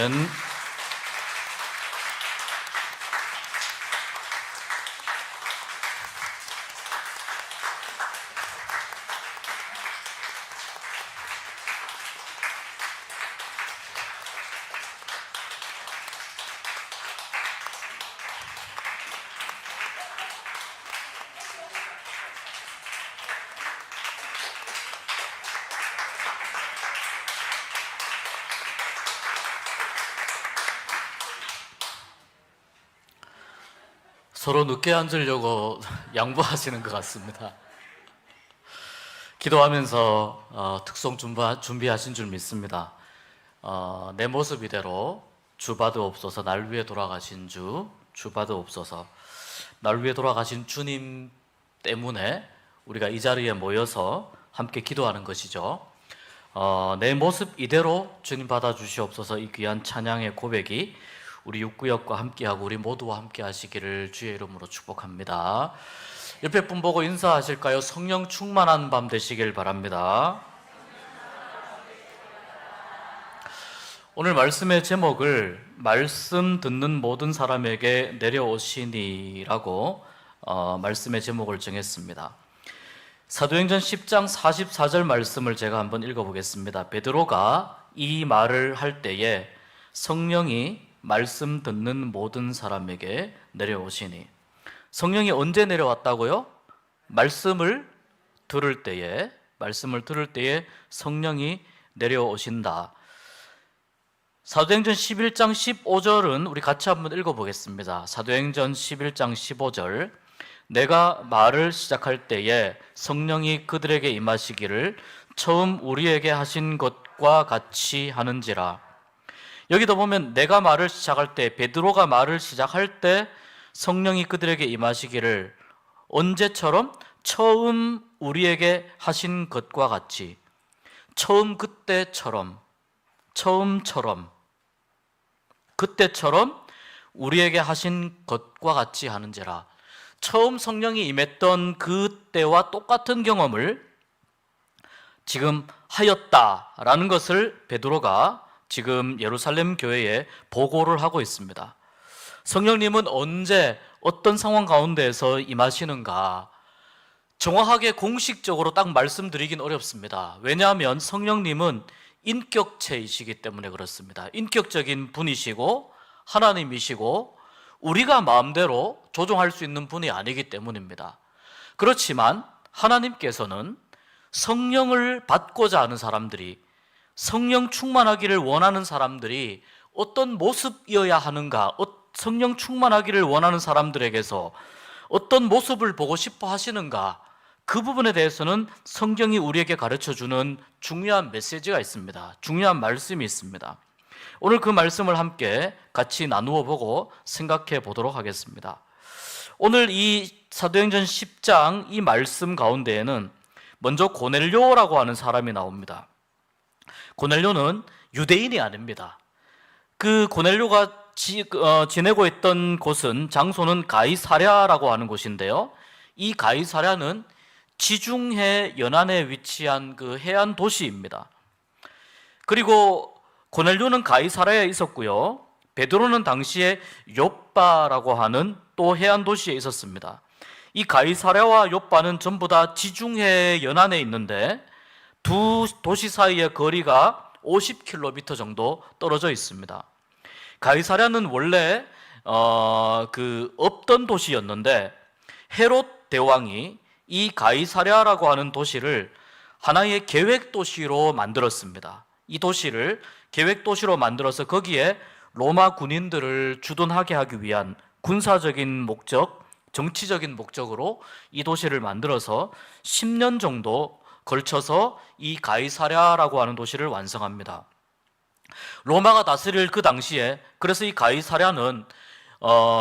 아멘. 서로 늦게 앉으려고 양보하시는 것 같습니다. 기도하면서 특송 준비하신 줄 믿습니다. 내 모습 이대로 주받으옵소서. 날 위해 돌아가신 주받으옵소서. 날 위해 돌아가신 주님 때문에 우리가 이 자리에 모여서 함께 기도하는 것이죠. 내 모습 이대로 주님 받아주시옵소서. 이 귀한 찬양의 고백이 우리 육구역과 함께하고 우리 모두와 함께 하시기를 주의 이름으로 축복합니다. 옆에 분 보고 인사하실까요? 성령 충만한 밤 되시길 바랍니다. 오늘 말씀의 제목을 말씀 듣는 모든 사람에게 내려오시니라고 말씀의 제목을 정했습니다. 사도행전 10장 44절 말씀을 제가 한번 읽어보겠습니다. 베드로가 이 말을 할 때에 성령이 말씀 듣는 모든 사람에게 내려오시니. 성령이 언제 내려왔다고요? 말씀을 들을 때에 성령이 내려오신다. 사도행전 11장 15절은 우리 같이 한번 읽어보겠습니다. 사도행전 11장 15절. 내가 말을 시작할 때에 성령이 그들에게 임하시기를 처음 우리에게 하신 것과 같이 하는지라. 여기도 보면 내가 말을 시작할 때, 베드로가 말을 시작할 때 성령이 그들에게 임하시기를 언제처럼? 처음 우리에게 하신 것과 같이. 처음 그때처럼 우리에게 하신 것과 같이 하는지라. 처음 성령이 임했던 그때와 똑같은 경험을 지금 하였다라는 것을 베드로가 지금 예루살렘 교회에 보고를 하고 있습니다. 성령님은 언제 어떤 상황 가운데에서 임하시는가 정확하게 공식적으로 딱 말씀드리긴 어렵습니다. 왜냐하면 성령님은 인격체이시기 때문에 그렇습니다. 인격적인 분이시고 하나님이시고 우리가 마음대로 조종할 수 있는 분이 아니기 때문입니다. 그렇지만 하나님께서는 성령을 받고자 하는 사람들이, 성령 충만하기를 원하는 사람들이 어떤 모습이어야 하는가, 성령 충만하기를 원하는 사람들에게서 어떤 모습을 보고 싶어 하시는가, 그 부분에 대해서는 성경이 우리에게 가르쳐주는 중요한 메시지가 있습니다. 중요한 말씀이 있습니다. 오늘 그 말씀을 함께 같이 나누어 보고 생각해 보도록 하겠습니다. 오늘 이 사도행전 10장 이 말씀 가운데에는 먼저 고넬료라고 하는 사람이 나옵니다. 고넬료는 유대인이 아닙니다. 그 고넬료가 지내고 있던 곳은, 장소는 가이사랴라고 하는 곳인데요. 이 가이사랴는 지중해 연안에 위치한 그 해안 도시입니다. 그리고 고넬료는 가이사랴에 있었고요. 베드로는 당시에 욥바라고 하는 또 해안 도시에 있었습니다. 이 가이사랴와 욥바는 전부 다 지중해 연안에 있는데 두 도시 사이의 거리가 50km 정도 떨어져 있습니다. 가이사랴는 원래 없던 도시였는데 헤롯 대왕이 이 가이사랴라고 하는 도시를 하나의 계획 도시로 만들었습니다. 이 도시를 계획 도시로 만들어서 거기에 로마 군인들을 주둔하게 하기 위한 군사적인 목적, 정치적인 목적으로 이 도시를 만들어서 10년 정도 걸쳐서 이 가이사랴라고 하는 도시를 완성합니다. 로마가 다스릴 그 당시에, 그래서 이 가이사랴는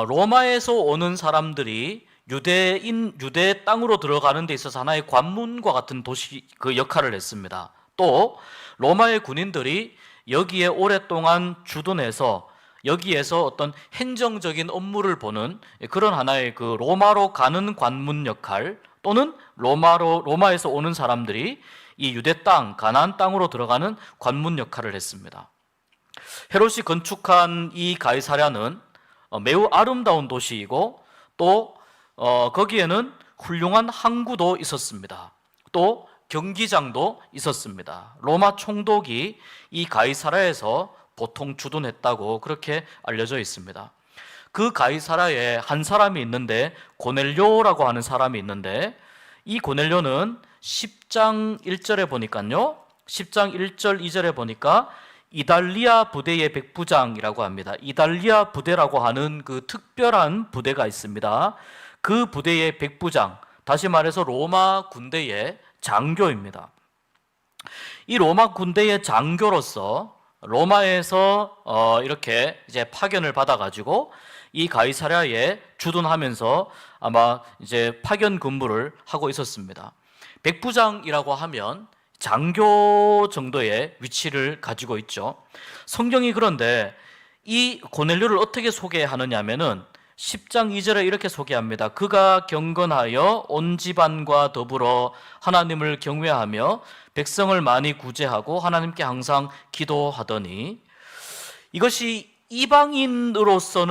로마에서 오는 사람들이 유대 땅으로 들어가는 데 있어서 하나의 관문과 같은 도시 그 역할을 했습니다. 또 로마의 군인들이 여기에 오랫동안 주둔해서 여기에서 어떤 행정적인 업무를 보는 그런 하나의 그 로마로 가는 관문 역할, 또는 로마에서 오는 사람들이 이 유대 땅, 가나안 땅으로 들어가는 관문 역할을 했습니다. 헤롯이 건축한 이 가이사랴는 매우 아름다운 도시이고 또 거기에는 훌륭한 항구도 있었습니다. 또 경기장도 있었습니다. 로마 총독이 이 가이사랴에서 보통 주둔했다고 그렇게 알려져 있습니다. 그 가이사랴에 한 사람이 있는데 고넬료라고 하는 사람이 있는데 이 고넬료는 10장 1절에 보니까요, 10장 1절 2절에 보니까 이달리아 부대의 백부장이라고 합니다. 이달리아 부대라고 하는 그 특별한 부대가 있습니다. 그 부대의 백부장, 다시 말해서 로마 군대의 장교입니다. 이 로마 군대의 장교로서 로마에서 이렇게 이제 파견을 받아가지고 이 가이사랴에 주둔하면서 아마 이제 파견 근무를 하고 있었습니다. 백부장이라고 하면 장교 정도의 위치를 가지고 있죠. 성경이 그런데 이 고넬료를 어떻게 소개하느냐면은 10장 2절에 이렇게 소개합니다. 그가 경건하여 온 집안과 더불어 하나님을 경외하며 백성을 많이 구제하고 하나님께 항상 기도하더니, 이것이 이방인으로서는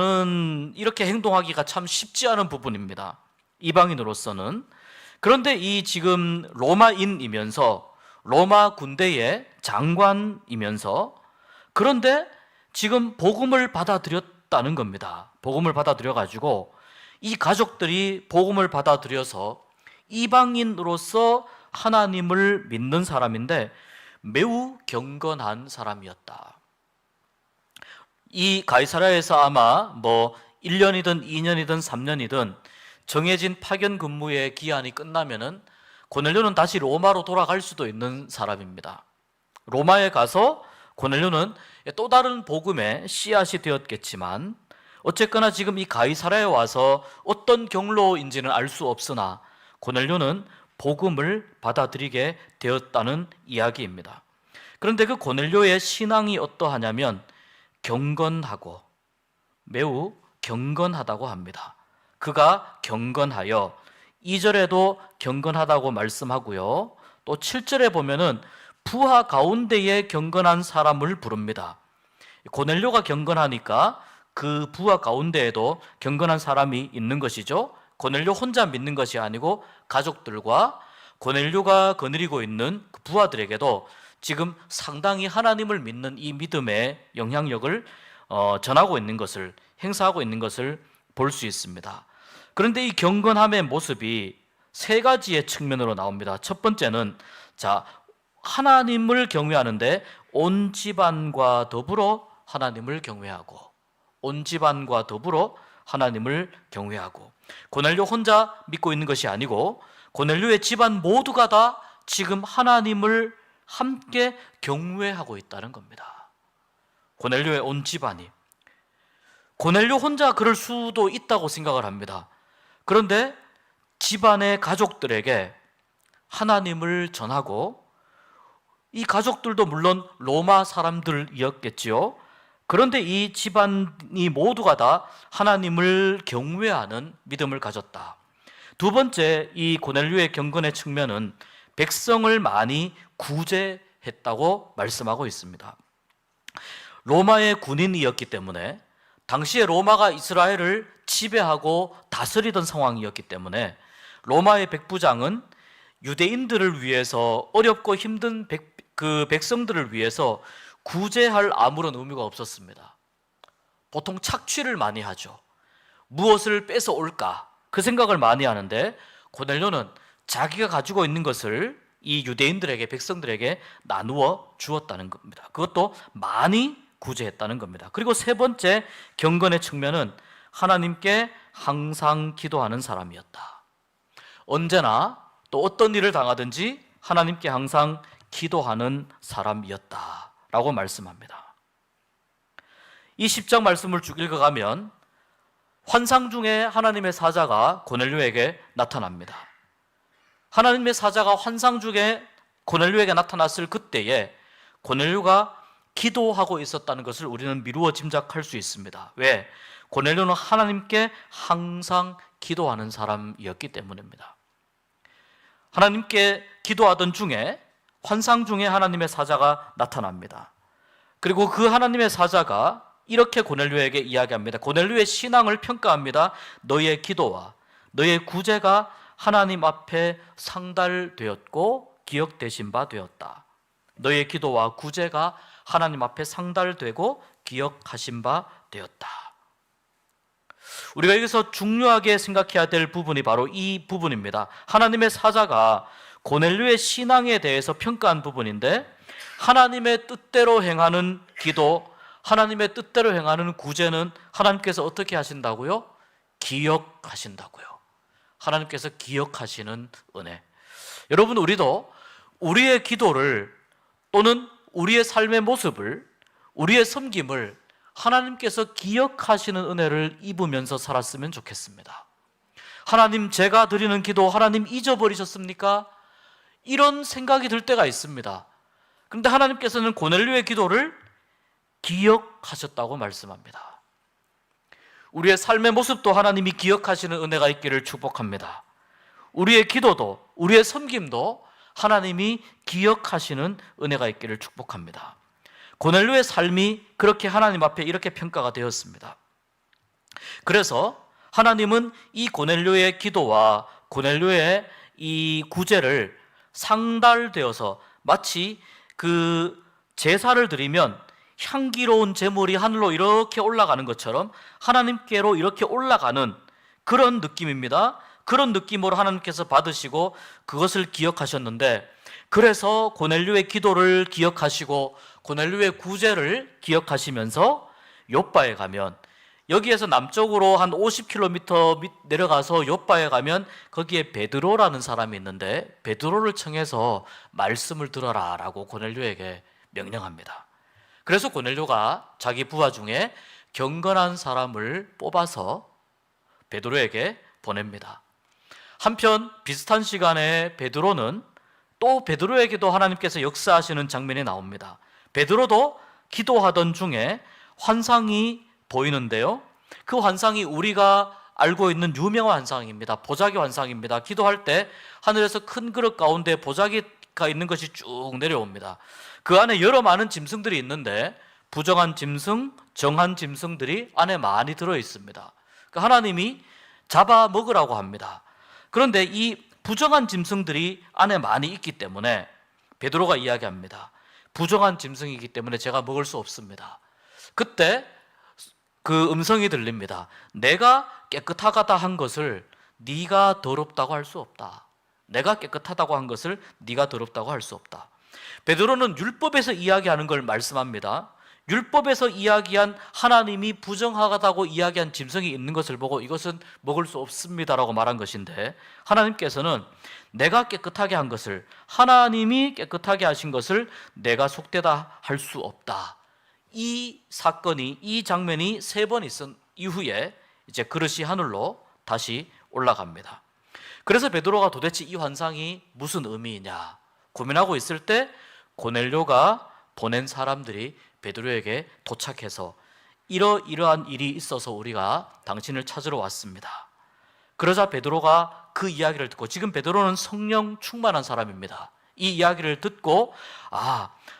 이렇게 행동하기가 참 쉽지 않은 부분입니다. 이방인으로서는. 그런데 이 지금 로마인이면서 로마 군대의 장관이면서 그런데 지금 복음을 받아들였다는 겁니다. 복음을 받아들여가지고 이 가족들이 복음을 받아들여서 이방인으로서 하나님을 믿는 사람인데 매우 경건한 사람이었다. 이 가이사랴에서 아마 뭐 1년이든 2년이든 3년이든 정해진 파견 근무의 기한이 끝나면은 고넬료는 다시 로마로 돌아갈 수도 있는 사람입니다. 로마에 가서 고넬료는 또 다른 복음의 씨앗이 되었겠지만 어쨌거나 지금 이 가이사랴에 와서 어떤 경로인지는 알 수 없으나 고넬료는 복음을 받아들이게 되었다는 이야기입니다. 그런데 그 고넬료의 신앙이 어떠하냐면 경건하고 매우 경건하다고 합니다. 그가 경건하여, 2절에도 경건하다고 말씀하고요. 또 7절에 보면은 부하 가운데에 경건한 사람을 부릅니다. 고넬료가 경건하니까 그 부하 가운데에도 경건한 사람이 있는 것이죠. 고넬료 혼자 믿는 것이 아니고 가족들과 고넬료가 거느리고 있는 그 부하들에게도 지금 상당히 하나님을 믿는 이 믿음의 영향력을 전하고 있는 것을, 행사하고 있는 것을 볼 수 있습니다. 그런데 이 경건함의 모습이 세 가지의 측면으로 나옵니다. 첫 번째는 하나님을 경외하는데 온 집안과 더불어 하나님을 경외하고, 온 집안과 더불어 하나님을 경외하고, 고넬료 혼자 믿고 있는 것이 아니고 고넬료의 집안 모두가 다 지금 하나님을 함께 경외하고 있다는 겁니다. 고넬료의 온 집안이. 고넬료 혼자 그럴 수도 있다고 생각을 합니다. 그런데 집안의 가족들에게 하나님을 전하고, 이 가족들도 물론 로마 사람들이었겠지요. 그런데 이 집안이 모두가 다 하나님을 경외하는 믿음을 가졌다. 두 번째, 이 고넬료의 경건의 측면은 백성을 많이 구제했다고 말씀하고 있습니다. 로마의 군인이었기 때문에, 당시에 로마가 이스라엘을 지배하고 다스리던 상황이었기 때문에 로마의 백부장은 유대인들을 위해서, 어렵고 힘든 그 백성들을 위해서 구제할 아무런 의무가 없었습니다. 보통 착취를 많이 하죠. 무엇을 뺏어 올까, 그 생각을 많이 하는데 고넬료는 자기가 가지고 있는 것을 이 유대인들에게, 백성들에게 나누어 주었다는 겁니다. 그것도 많이 구제했다는 겁니다. 그리고 세 번째 경건의 측면은 하나님께 항상 기도하는 사람이었다. 언제나 또 어떤 일을 당하든지 하나님께 항상 기도하는 사람이었다라고 말씀합니다. 이 10장 말씀을 쭉 읽어가면 환상 중에 하나님의 사자가 고넬료에게 나타납니다. 하나님의 사자가 환상 중에 고넬료에게 나타났을 그때에 고넬료가 기도하고 있었다는 것을 우리는 미루어 짐작할 수 있습니다. 왜? 고넬료는 하나님께 항상 기도하는 사람이었기 때문입니다. 하나님께 기도하던 중에 환상 중에 하나님의 사자가 나타납니다. 그리고 그 하나님의 사자가 이렇게 고넬료에게 이야기합니다. 고넬료의 신앙을 평가합니다. 너의 기도와 너의 구제가 하나님 앞에 상달되었고 기억되신 바 되었다. 너의 기도와 구제가 하나님 앞에 상달되고 기억하신 바 되었다. 우리가 여기서 중요하게 생각해야 될 부분이 바로 이 부분입니다. 하나님의 사자가 고넬료의 신앙에 대해서 평가한 부분인데, 하나님의 뜻대로 행하는 기도, 하나님의 뜻대로 행하는 구제는 하나님께서 어떻게 하신다고요? 기억하신다고요. 하나님께서 기억하시는 은혜. 여러분, 우리도 우리의 기도를 또는 우리의 삶의 모습을, 우리의 섬김을 하나님께서 기억하시는 은혜를 입으면서 살았으면 좋겠습니다. 하나님, 제가 드리는 기도 하나님 잊어버리셨습니까? 이런 생각이 들 때가 있습니다. 그런데 하나님께서는 고넬료의 기도를 기억하셨다고 말씀합니다. 우리의 삶의 모습도 하나님이 기억하시는 은혜가 있기를 축복합니다. 우리의 기도도, 우리의 섬김도 하나님이 기억하시는 은혜가 있기를 축복합니다. 고넬료의 삶이 그렇게 하나님 앞에 이렇게 평가가 되었습니다. 그래서 하나님은 이 고넬료의 기도와 고넬료의 이 구제를 상달되어서 마치 그 제사를 드리면 향기로운 제물이 하늘로 이렇게 올라가는 것처럼 하나님께로 이렇게 올라가는 그런 느낌입니다. 그런 느낌으로 하나님께서 받으시고 그것을 기억하셨는데, 그래서 고넬료의 기도를 기억하시고 고넬료의 구제를 기억하시면서 욥바에 가면, 여기에서 남쪽으로 한 50km 내려가서 욥바에 가면 거기에 베드로라는 사람이 있는데, 베드로를 청해서 말씀을 들어라 라고 고넬료에게 명령합니다. 그래서 고넬료가 자기 부하 중에 경건한 사람을 뽑아서 베드로에게 보냅니다. 한편 비슷한 시간에 베드로는 또 베드로에게도 하나님께서 역사하시는 장면이 나옵니다. 베드로도 기도하던 중에 환상이 보이는데요, 그 환상이 우리가 알고 있는 유명한 환상입니다. 보자기 환상입니다. 기도할 때 하늘에서 큰 그릇 가운데 보자기가 있는 것이 쭉 내려옵니다. 그 안에 여러 많은 짐승들이 있는데 부정한 짐승, 정한 짐승들이 안에 많이 들어 있습니다. 그러니까 하나님이 잡아 먹으라고 합니다. 그런데 이 부정한 짐승들이 안에 많이 있기 때문에 베드로가 이야기합니다. 부정한 짐승이기 때문에 제가 먹을 수 없습니다. 그때 그 음성이 들립니다. 내가 깨끗하다 한 것을 네가 더럽다고 할 수 없다. 내가 깨끗하다고 한 것을 네가 더럽다고 할 수 없다. 베드로는 율법에서 이야기하는 걸 말씀합니다. 율법에서 이야기한 하나님이 부정하다고 이야기한 짐승이 있는 것을 보고 이것은 먹을 수 없습니다라고 말한 것인데, 하나님께서는 내가 깨끗하게 한 것을, 하나님이 깨끗하게 하신 것을 내가 속되다 할 수 없다. 이 사건이, 이 장면이 3번 있은 이후에 이제 그릇이 하늘로 다시 올라갑니다. 그래서 베드로가 도대체 이 환상이 무슨 의미이냐 고민하고 있을 때 고넬료가 보낸 사람들이 베드로에게 도착해서 이러이러한 일이 있어서 우리가 당신을 찾으러 왔습니다. 그러자 베드로가 그 이야기를 듣고, 지금 베드로는 성령 충만한 사람입니다. 이 이야기를 듣고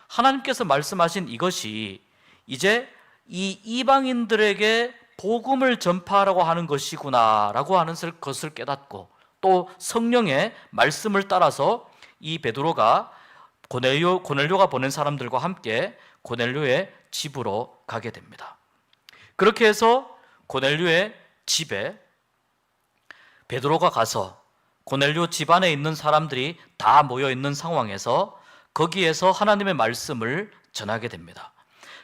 하나님께서 말씀하신 이것이 이제 이 이방인들에게 복음을 전파하라고 하는 것이구나 라고 하는 것을 깨닫고, 또 성령의 말씀을 따라서 이 베드로가 고넬료가 보낸 사람들과 함께 고넬료의 집으로 가게 됩니다. 그렇게 해서 고넬료의 집에 베드로가 가서 고넬료 집안에 있는 사람들이 다 모여 있는 상황에서 거기에서 하나님의 말씀을 전하게 됩니다.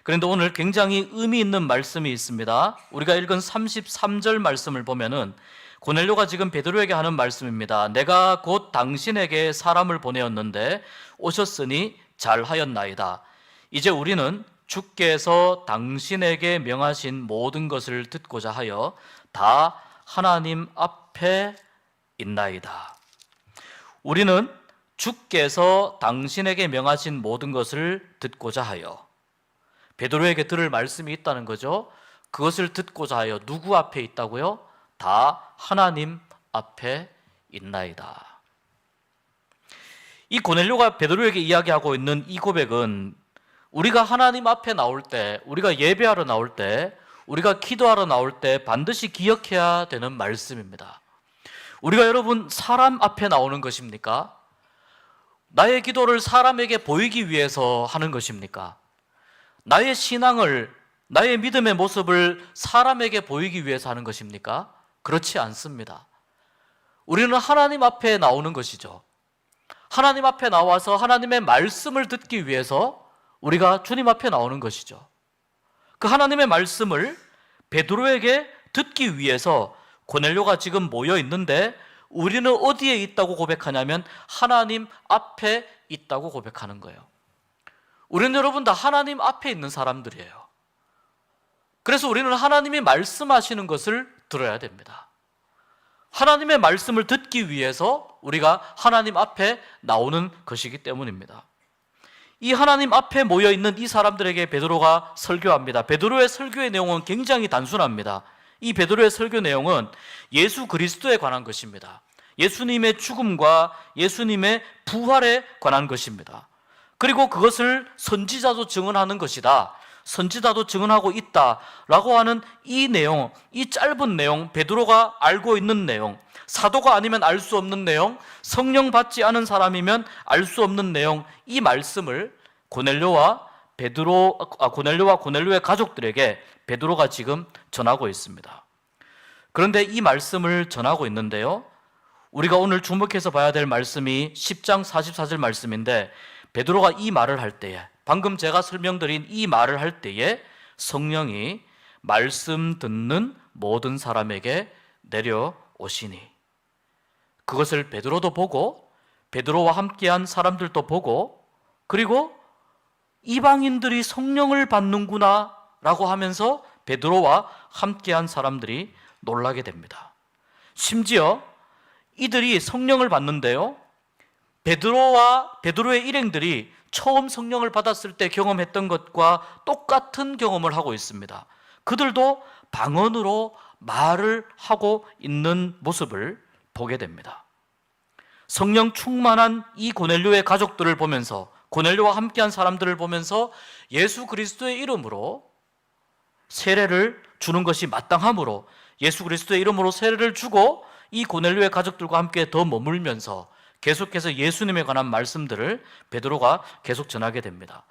그런데 오늘 굉장히 의미 있는 말씀이 있습니다. 우리가 읽은 33절 말씀을 보면은 고넬료가 지금 베드로에게 하는 말씀입니다. 내가 곧 당신에게 사람을 보내었는데 오셨으니 잘하였나이다. 이제 우리는 주께서 당신에게 명하신 모든 것을 듣고자 하여 다 하나님 앞에 있나이다. 우리는 주께서 당신에게 명하신 모든 것을 듣고자 하여, 베드로에게 들을 말씀이 있다는 거죠. 그것을 듣고자 하여 누구 앞에 있다고요? 다 하나님 앞에 있나이다. 이 고넬료가 베드로에게 이야기하고 있는 이 고백은 우리가 하나님 앞에 나올 때, 우리가 예배하러 나올 때, 우리가 기도하러 나올 때 반드시 기억해야 되는 말씀입니다. 우리가 여러분 사람 앞에 나오는 것입니까? 나의 기도를 사람에게 보이기 위해서 하는 것입니까? 나의 신앙을, 나의 믿음의 모습을 사람에게 보이기 위해서 하는 것입니까? 그렇지 않습니다. 우리는 하나님 앞에 나오는 것이죠. 하나님 앞에 나와서 하나님의 말씀을 듣기 위해서 우리가 주님 앞에 나오는 것이죠. 그 하나님의 말씀을 베드로에게 듣기 위해서 고넬료가 지금 모여 있는데 우리는 어디에 있다고 고백하냐면 하나님 앞에 있다고 고백하는 거예요. 우리는 여러분 다 하나님 앞에 있는 사람들이에요. 그래서 우리는 하나님이 말씀하시는 것을 들어야 됩니다. 하나님의 말씀을 듣기 위해서 우리가 하나님 앞에 나오는 것이기 때문입니다. 이 하나님 앞에 모여있는 이 사람들에게 베드로가 설교합니다. 베드로의 설교의 내용은 굉장히 단순합니다. 이 베드로의 설교 내용은 예수 그리스도에 관한 것입니다. 예수님의 죽음과 예수님의 부활에 관한 것입니다. 그리고 그것을 선지자도 증언하는 것이다, 선지자도 증언하고 있다라고 하는 이 내용, 이 짧은 내용, 베드로가 알고 있는 내용, 사도가 아니면 알 수 없는 내용, 성령 받지 않은 사람이면 알 수 없는 내용, 이 말씀을 고넬료와 고넬료의 가족들에게 베드로가 지금 전하고 있습니다. 그런데 이 말씀을 전하고 있는데요, 우리가 오늘 주목해서 봐야 될 말씀이 10장 44절 말씀인데, 베드로가 이 말을 할 때에, 방금 제가 설명드린 이 말을 할 때에 성령이 말씀 듣는 모든 사람에게 내려오시니, 그것을 베드로도 보고 베드로와 함께한 사람들도 보고, 그리고 이방인들이 성령을 받는구나 라고 하면서 베드로와 함께한 사람들이 놀라게 됩니다. 심지어 이들이 성령을 받는데요, 베드로의 일행들이 처음 성령을 받았을 때 경험했던 것과 똑같은 경험을 하고 있습니다. 그들도 방언으로 말을 하고 있는 모습을 보게 됩니다. 성령 충만한 이 고넬료의 가족들을 보면서, 고넬료와 함께한 사람들을 보면서 예수 그리스도의 이름으로 세례를 주는 것이 마땅하므로 예수 그리스도의 이름으로 세례를 주고 이 고넬료의 가족들과 함께 더 머물면서 계속해서 예수님에 관한 말씀들을 베드로가 계속 전하게 됩니다.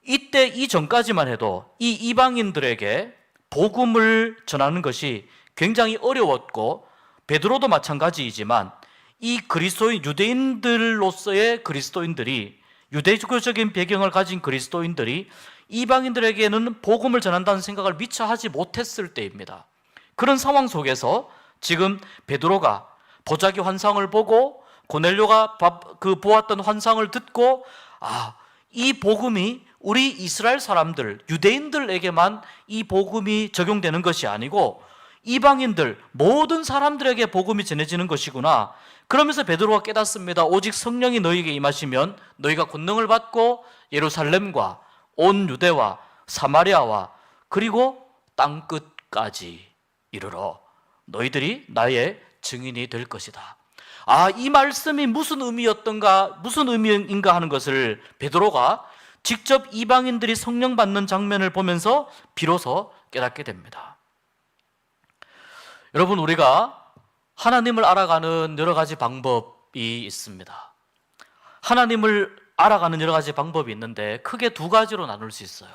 이때 이전까지만 해도 이 이방인들에게 복음을 전하는 것이 굉장히 어려웠고, 베드로도 마찬가지이지만 이 그리스도인, 유대인들로서의 그리스도인들이, 유대교적인 배경을 가진 그리스도인들이 이방인들에게는 복음을 전한다는 생각을 미처 하지 못했을 때입니다. 그런 상황 속에서 지금 베드로가 보자기 환상을 보고 고넬료가 보았던 환상을 듣고, 이 복음이 우리 이스라엘 사람들, 유대인들에게만 이 복음이 적용되는 것이 아니고 이방인들, 모든 사람들에게 복음이 전해지는 것이구나. 그러면서 베드로가 깨닫습니다. 오직 성령이 너희에게 임하시면 너희가 권능을 받고 예루살렘과 온 유대와 사마리아와 그리고 땅끝까지 이르러 너희들이 나의 증인이 될 것이다. 이 말씀이 무슨 의미인가 하는 것을 베드로가 직접 이방인들이 성령 받는 장면을 보면서 비로소 깨닫게 됩니다. 여러분, 우리가 하나님을 알아가는 여러 가지 방법이 있습니다. 하나님을 알아가는 여러 가지 방법이 있는데 크게 두 가지로 나눌 수 있어요.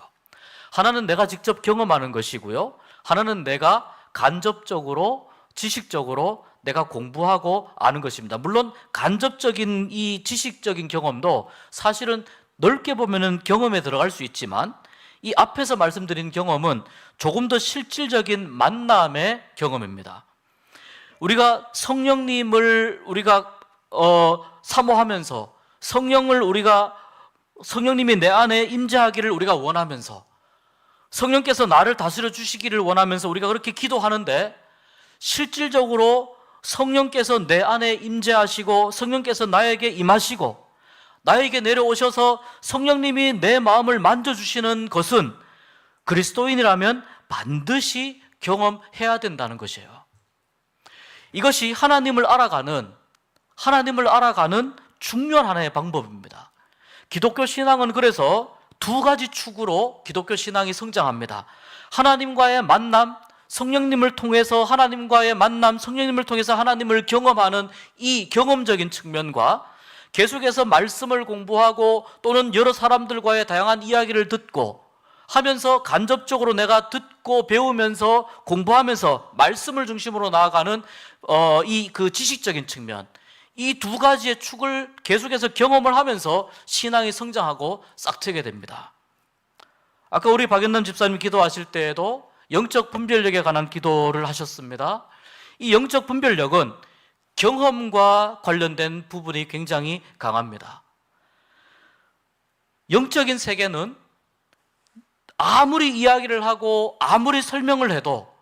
하나는 내가 직접 경험하는 것이고요, 하나는 내가 간접적으로, 지식적으로 내가 공부하고 아는 것입니다. 물론 간접적인 이 지식적인 경험도 사실은 넓게 보면은 경험에 들어갈 수 있지만, 이 앞에서 말씀드린 경험은 조금 더 실질적인 만남의 경험입니다. 우리가 성령님을 사모하면서 성령님이 내 안에 임재하기를 우리가 원하면서, 성령께서 나를 다스려 주시기를 원하면서 우리가 그렇게 기도하는데, 실질적으로 성령께서 내 안에 임재하시고 성령께서 나에게 임하시고 나에게 내려오셔서 성령님이 내 마음을 만져주시는 것은 그리스도인이라면 반드시 경험해야 된다는 것이에요. 이것이 하나님을 알아가는 중요한 하나의 방법입니다. 기독교 신앙은 그래서 두 가지 축으로 기독교 신앙이 성장합니다. 하나님과의 만남, 성령님을 통해서 하나님과의 만남, 성령님을 통해서 하나님을 경험하는 이 경험적인 측면과 계속해서 말씀을 공부하고 또는 여러 사람들과의 다양한 이야기를 듣고 하면서 간접적으로 내가 듣고 배우면서 공부하면서 말씀을 중심으로 나아가는 이 그 지식적인 측면, 이 두 가지의 축을 계속해서 경험을 하면서 신앙이 성장하고 싹트게 됩니다. 아까 우리 박연남 집사님 기도하실 때에도 영적 분별력에 관한 기도를 하셨습니다. 이 영적 분별력은 경험과 관련된 부분이 굉장히 강합니다. 영적인 세계는 아무리 이야기를 하고 아무리 설명을 해도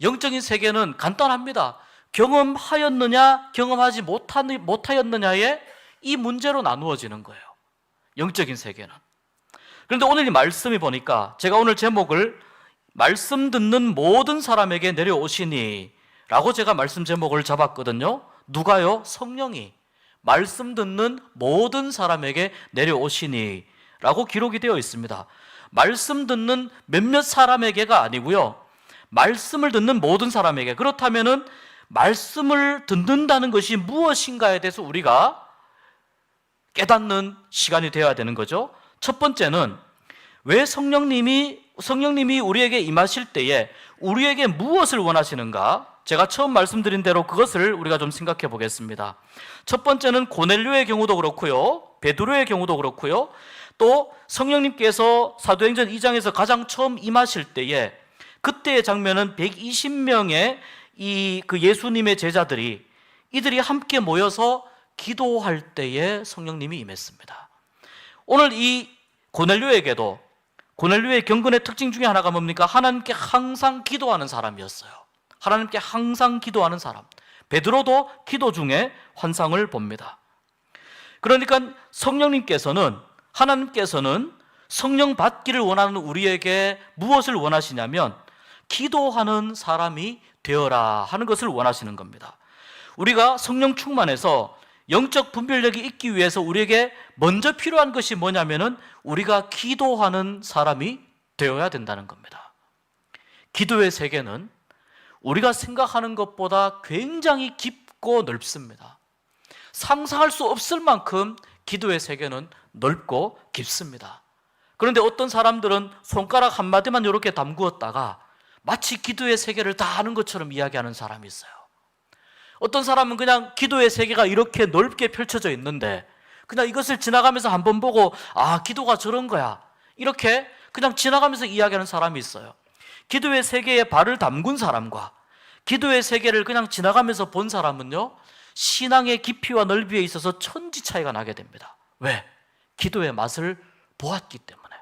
영적인 세계는 간단합니다. 경험하였느냐 경험하지 못하였느냐의 이 문제로 나누어지는 거예요. 영적인 세계는. 그런데 오늘 이 말씀이 보니까 제가 오늘 제목을 말씀 듣는 모든 사람에게 내려오시니 라고 제가 말씀 제목을 잡았거든요. 누가요? 성령이 말씀 듣는 모든 사람에게 내려오시니 라고 기록이 되어 있습니다. 말씀 듣는 몇몇 사람에게가 아니고요, 말씀을 듣는 모든 사람에게. 그렇다면은 말씀을 듣는다는 것이 무엇인가에 대해서 우리가 깨닫는 시간이 되어야 되는 거죠. 첫 번째는 왜 성령님이 우리에게 임하실 때에 우리에게 무엇을 원하시는가? 제가 처음 말씀드린 대로 그것을 우리가 좀 생각해 보겠습니다. 첫 번째는 고넬료의 경우도 그렇고요, 베드로의 경우도 그렇고요, 또 성령님께서 사도행전 2장에서 가장 처음 임하실 때에 그때의 장면은 120명의 그 예수님의 제자들이 이들이 함께 모여서 기도할 때에 성령님이 임했습니다. 오늘 이 고넬료에게도 고넬료의 경건의 특징 중에 하나가 뭡니까? 하나님께 항상 기도하는 사람이었어요. 하나님께 항상 기도하는 사람. 베드로도 기도 중에 환상을 봅니다. 그러니까 하나님께서는 성령 받기를 원하는 우리에게 무엇을 원하시냐면 기도하는 사람이 되어라 하는 것을 원하시는 겁니다. 우리가 성령 충만해서 영적 분별력이 있기 위해서 우리에게 먼저 필요한 것이 뭐냐면은 우리가 기도하는 사람이 되어야 된다는 겁니다. 기도의 세계는 우리가 생각하는 것보다 굉장히 깊고 넓습니다. 상상할 수 없을 만큼 기도의 세계는 넓고 깊습니다. 그런데 어떤 사람들은 손가락 한마디만 이렇게 담그었다가 마치 기도의 세계를 다 아는 것처럼 이야기하는 사람이 있어요. 어떤 사람은 그냥 기도의 세계가 이렇게 넓게 펼쳐져 있는데 그냥 이것을 지나가면서 한번 보고 기도가 저런 거야, 이렇게 그냥 지나가면서 이야기하는 사람이 있어요. 기도의 세계에 발을 담근 사람과 기도의 세계를 그냥 지나가면서 본 사람은요, 신앙의 깊이와 넓이에 있어서 천지 차이가 나게 됩니다. 왜? 기도의 맛을 보았기 때문에.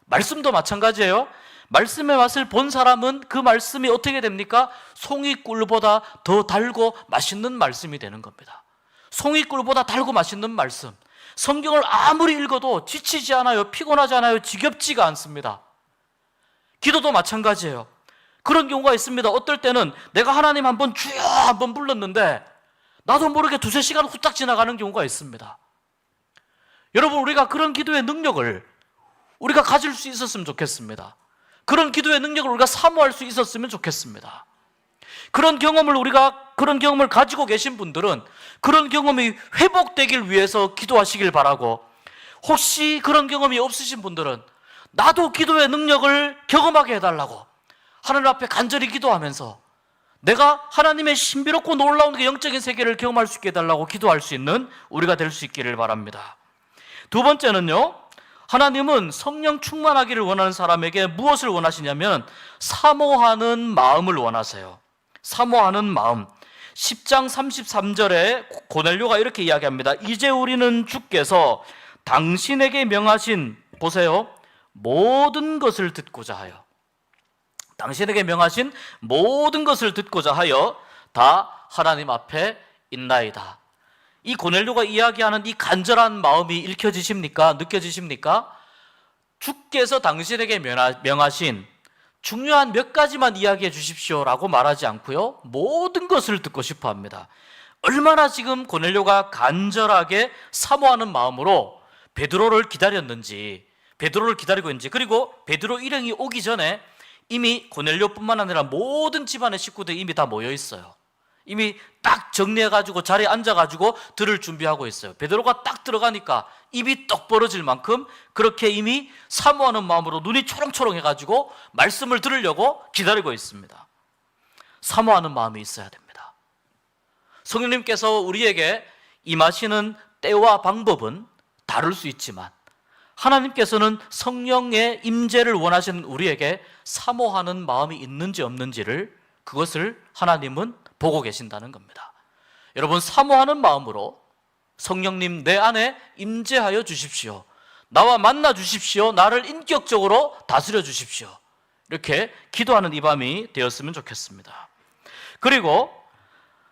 말씀도 마찬가지예요. 말씀의 맛을 본 사람은 그 말씀이 어떻게 됩니까? 송이꿀보다 더 달고 맛있는 말씀이 되는 겁니다. 송이꿀보다 달고 맛있는 말씀. 성경을 아무리 읽어도 지치지 않아요, 피곤하지 않아요, 지겹지가 않습니다. 기도도 마찬가지예요. 그런 경우가 있습니다. 어떨 때는 내가 하나님 한번 주여 한번 불렀는데 나도 모르게 두세 시간 후딱 지나가는 경우가 있습니다. 여러분, 우리가 그런 기도의 능력을 우리가 가질 수 있었으면 좋겠습니다. 그런 기도의 능력을 우리가 사모할 수 있었으면 좋겠습니다. 그런 경험을 가지고 계신 분들은 그런 경험이 회복되길 위해서 기도하시길 바라고, 혹시 그런 경험이 없으신 분들은 나도 기도의 능력을 경험하게 해달라고 하나님 앞에 간절히 기도하면서 내가 하나님의 신비롭고 놀라운 그 영적인 세계를 경험할 수 있게 해달라고 기도할 수 있는 우리가 될 수 있기를 바랍니다. 두 번째는요, 하나님은 성령 충만하기를 원하는 사람에게 무엇을 원하시냐면 사모하는 마음을 원하세요. 사모하는 마음. 10장 33절에 고넬료가 이렇게 이야기합니다. 이제 우리는 주께서 당신에게 명하신, 보세요, 모든 것을 듣고자 하여, 당신에게 명하신 모든 것을 듣고자 하여 다 하나님 앞에 있나이다. 이 고넬료가 이야기하는 이 간절한 마음이 읽혀지십니까? 느껴지십니까? 주께서 당신에게 명하신 중요한 몇 가지만 이야기해 주십시오라고 말하지 않고요, 모든 것을 듣고 싶어 합니다. 얼마나 지금 고넬료가 간절하게 사모하는 마음으로 베드로를 기다렸는지, 베드로를 기다리고 있는지, 그리고 베드로 일행이 오기 전에 이미 고넬료뿐만 아니라 모든 집안의 식구들이 이미 다 모여 있어요. 이미 딱 정리해가지고 자리에 앉아가지고 들을 준비하고 있어요. 베드로가 딱 들어가니까 입이 떡 벌어질 만큼 그렇게 이미 사모하는 마음으로 눈이 초롱초롱 해가지고 말씀을 들으려고 기다리고 있습니다. 사모하는 마음이 있어야 됩니다. 성령님께서 우리에게 임하시는 때와 방법은 다를 수 있지만 하나님께서는 성령의 임재를 원하시는 우리에게 사모하는 마음이 있는지 없는지를, 그것을 하나님은 보고 계신다는 겁니다. 여러분, 사모하는 마음으로 성령님 내 안에 임재하여 주십시오, 나와 만나 주십시오, 나를 인격적으로 다스려 주십시오, 이렇게 기도하는 이 밤이 되었으면 좋겠습니다. 그리고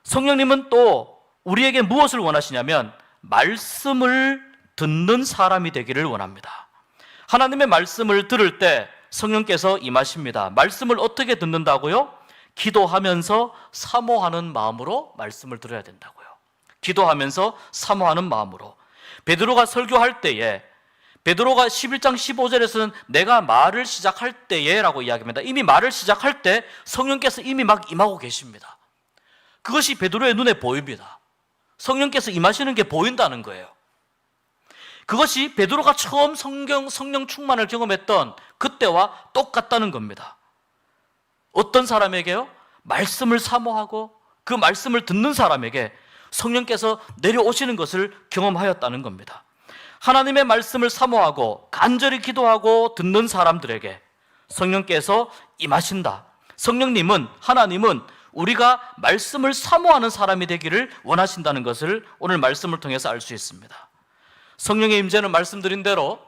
성령님은 또 우리에게 무엇을 원하시냐면 말씀을 듣는 사람이 되기를 원합니다. 하나님의 말씀을 들을 때 성령께서 임하십니다. 말씀을 어떻게 듣는다고요? 기도하면서 사모하는 마음으로 말씀을 들어야 된다고요. 기도하면서 사모하는 마음으로. 베드로가 설교할 때에, 베드로가 11장 15절에서는 내가 말을 시작할 때에 라고 이야기합니다. 이미 말을 시작할 때 성령께서 이미 막 임하고 계십니다. 그것이 베드로의 눈에 보입니다. 성령께서 임하시는 게 보인다는 거예요. 그것이 베드로가 처음 성령 충만을 경험했던 그때와 똑같다는 겁니다. 어떤 사람에게요? 말씀을 사모하고 그 말씀을 듣는 사람에게 성령께서 내려오시는 것을 경험하였다는 겁니다. 하나님의 말씀을 사모하고 간절히 기도하고 듣는 사람들에게 성령께서 임하신다. 성령님은, 하나님은 우리가 말씀을 사모하는 사람이 되기를 원하신다는 것을 오늘 말씀을 통해서 알 수 있습니다. 성령의 임재는 말씀드린 대로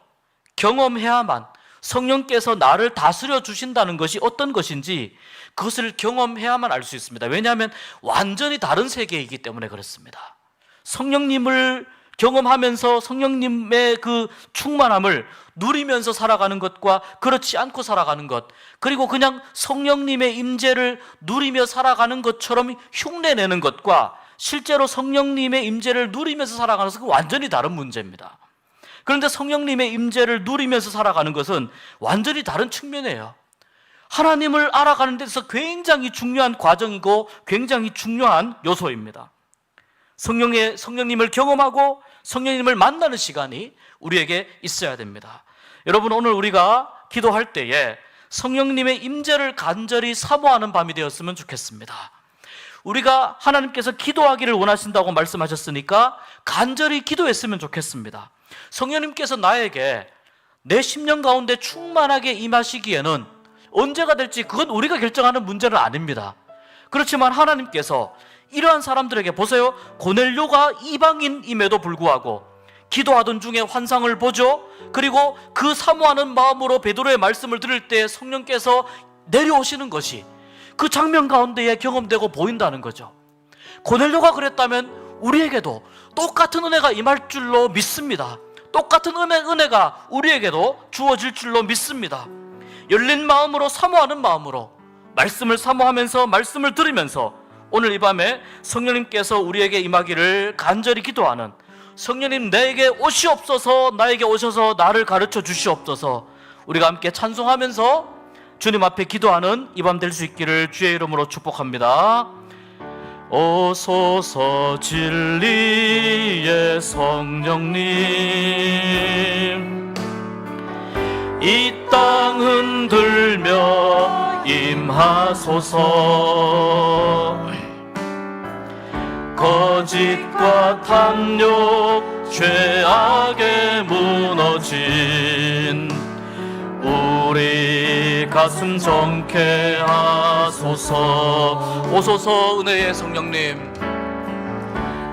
경험해야만, 성령께서 나를 다스려 주신다는 것이 어떤 것인지 그것을 경험해야만 알 수 있습니다. 왜냐하면 완전히 다른 세계이기 때문에 그렇습니다. 성령님을 경험하면서 성령님의 그 충만함을 누리면서 살아가는 것과 그렇지 않고 살아가는 것, 그리고 그냥 성령님의 임재를 누리며 살아가는 것처럼 흉내내는 것과 실제로 성령님의 임재를 누리면서 살아가는 것은 완전히 다른 문제입니다. 그런데 성령님의 임재를 누리면서 살아가는 것은 완전히 다른 측면이에요. 하나님을 알아가는 데서 굉장히 중요한 과정이고 굉장히 중요한 요소입니다. 성령님을 경험하고 성령님을 만나는 시간이 우리에게 있어야 됩니다. 여러분, 오늘 우리가 기도할 때에 성령님의 임재를 간절히 사모하는 밤이 되었으면 좋겠습니다. 우리가 하나님께서 기도하기를 원하신다고 말씀하셨으니까 간절히 기도했으면 좋겠습니다. 성령님께서 나에게 내 심령 가운데 충만하게 임하시기에는 언제가 될지 그건 우리가 결정하는 문제는 아닙니다. 그렇지만 하나님께서 이러한 사람들에게, 보세요, 고넬료가 이방인임에도 불구하고 기도하던 중에 환상을 보죠. 그리고 그 사모하는 마음으로 베드로의 말씀을 들을 때 성령께서 내려오시는 것이 그 장면 가운데에 경험되고 보인다는 거죠. 고넬료가 그랬다면 우리에게도 똑같은 은혜가 임할 줄로 믿습니다. 똑같은 은혜가 우리에게도 주어질 줄로 믿습니다. 열린 마음으로, 사모하는 마음으로 말씀을 사모하면서 말씀을 들으면서 오늘 이 밤에 성령님께서 우리에게 임하기를 간절히 기도하는, 성령님 내게 오시옵소서, 나에게 오셔서 나를 가르쳐 주시옵소서, 우리가 함께 찬송하면서 주님 앞에 기도하는 이 밤 될 수 있기를 주의 이름으로 축복합니다. 오소서 진리의 성령님, 이 땅 흔들며 임하소서. 거짓과 탐욕 죄악에 무너진 우리 가슴 정케 하소서. 오소서 은혜의 성령님,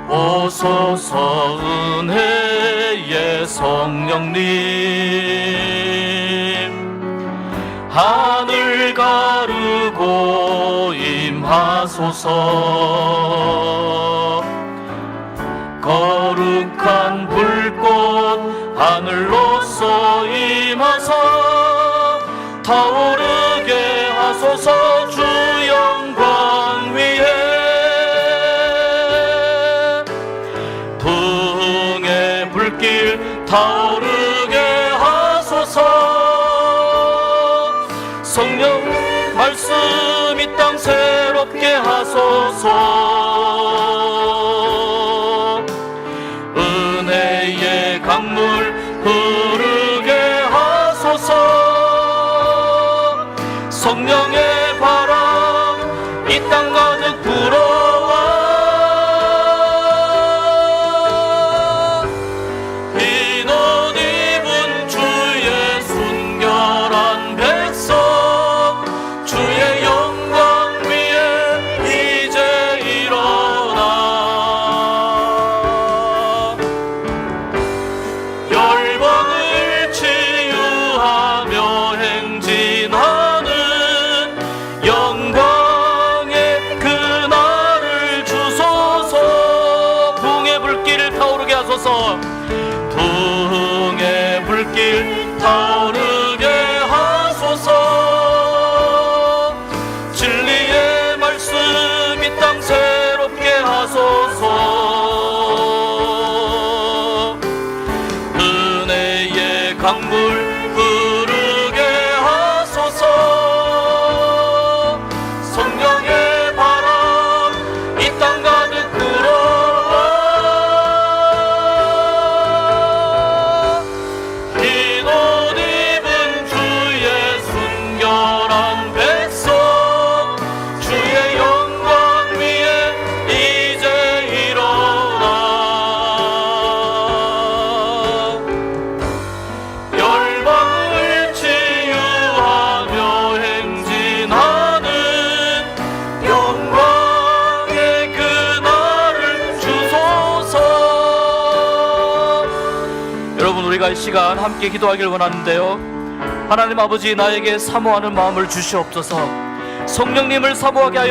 오소서 은혜의 성령님, 하늘 가르고 임하소서. 거룩한 불꽃 하늘로서 임하사 타오르게 하소서. 주 영광 위에 부흥의 불길 타오르게 하소서. 새롭게 하소서. 은혜의 강물 흐르게 하소서. 성령의 바람 이 땅 가득 불어와 흰 옷 입은 주의 순결한 백성 주의 영광 위에 이제 일어나 열방을 치유하며 행진하는 영광의 그날을 주소서. 부흥의 불길 타오르게 하소서. 부흥의 불길 타오르게 하소서. 진리의 말씀 이 땅 새롭게 하소서. 은혜의 강물 흐르게 하소서. 성령의 바람 이 땅 가득 불어와 흰 옷 입은 주의 순결한 백성 주의 영광 위에 이제 일어나 열방을 치유하며 행진하는 영광의 그날을 주소서. 여러분, 우리가 이 시간 함께 기도하길 원하는데요, 하나님 아버지, 나에게 사모하는 마음을 주시옵소서. 성령님을 사모하게 하여